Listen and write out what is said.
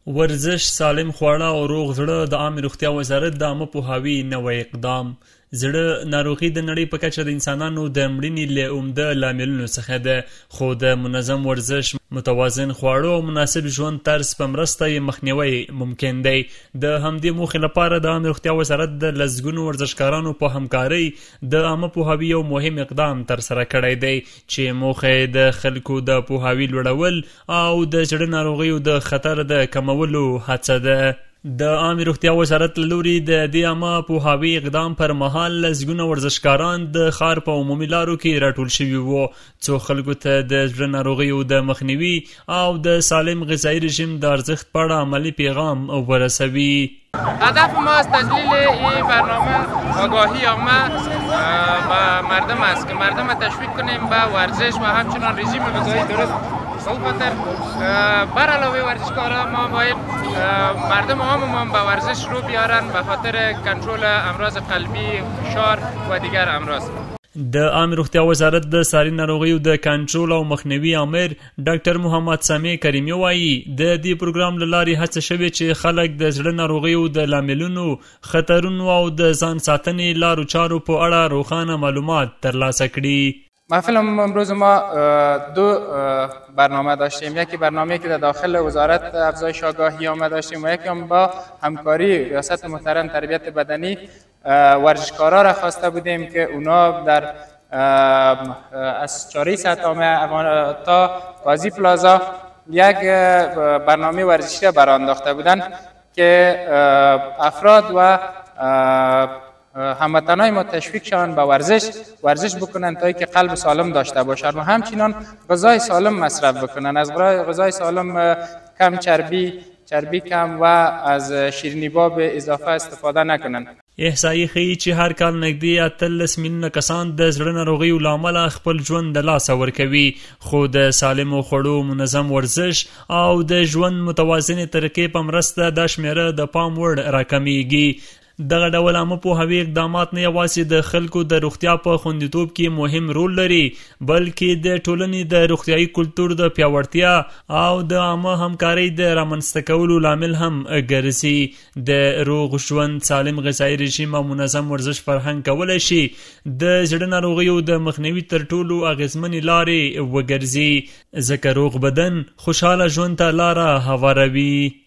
ورزش، سالم خواړه او روغ زړه د عامه روغتیا وزارت د عامه پوهاوي نوی اقدام. زړه ناروغي د نړۍ په کچه د انسانانو د مړینې له عمده لاملونو څخه ده، خو د منظم ورزش، متوازن خواړو او مناسب ژوند طرز په مرسته یې مخنیوی ممکن دی. د همدې موخې لپاره د عامه روغتیا وزارت د لسګونو ورزشکارانو په همکارۍ د عامه پوهاوي یو مهم اقدام ترسره کړی دی چې موخه یې د خلکو د پوهاوي لوړول او د زړه ناروغیو د خطر د کمولو هڅه ده. د عامه روغتیا وزارت له لوري د دې عامه پوهاوي اقدام پر مهال لسګونه ورزشکاران د ښار په عمومي لارو کې راټول شوي وو څو خلکو ته د زړه ناروغیو د مخنیوي او د سالم غذایی رژیم د ارزښت په اړه عملی پیغام ورسوي. هدف ما از تجلیل این برنامه آگاهی عامه و مردم است که مردم را تشویق کنیم به ورزش و همچنان رژیم غذایی درست. خاطر بر علاوه ورزشکاران ما باید مردم عاممان به ورزش رو بیارن به خاطر کنترل امراض قلبی، فشار و دیگر امراض. د عامه روغتیا وزارت د ساري ناروغیو د کنټرول او مخنیوي امر ډاکټر محمد سامع کریمي وایي د دې پروګرام له لارې هڅه شوې چې خلک د زړه ناروغیو د لاملونو، خطرونو او د ځان ساتنې لارو چارو په اړه روښانه معلومات ترلاسه کړي. محفل امروز ما دو برنامه داشتیم، یکی برنامه که در داخل وزارت افزایش آگاهی عامه داشتیم و یکی هم با همکاری ریاست محترم تربیت بدنی ورزشکارا را خواسته بودیم که اونا در از چاری سطح تا قاضی پلازا یک برنامه ورزشی را برانداخته بودند که افراد و هموطنای ما تشویق شوند به ورزش بکنن تا اینکه قلب سالم داشته باشند و همچنان غذای سالم مصرف بکنن، از غذای سالم کم چربی کم و از شیرینی باب اضافه استفاده نکنن. احصایې ښیي چې هر کال نږدې 18 میلیونه کسان د زړه ناروغیو له امله خپل ژوند د لاسه ورکوي، خو د سالمو خوړو، منظم ورزش او د ژوند متوازنې طریقې په مرسته دا شمیره د پام وړ راکمیږي. دغه ډول عامه پوهاوي اقدامات نه یوازې د خلکو د روغتیا په خوندیتوب کې مهم رول لري، بلکې د ټولنې د روغتیایي کلتور د پیاوړتیا او د عامه همکارۍ د رامنځته کولو لامل هم ګرځي. د روغ ژوند، سالم غذایی رژیم او منظم ورزش فرهنګ کولی شي د زړه ناروغیو د مخنیوي تر ټولو اغېزمنې لارې وګرځي، ځکه روغ بدن خوشحاله ژوند ته لاره هواروي.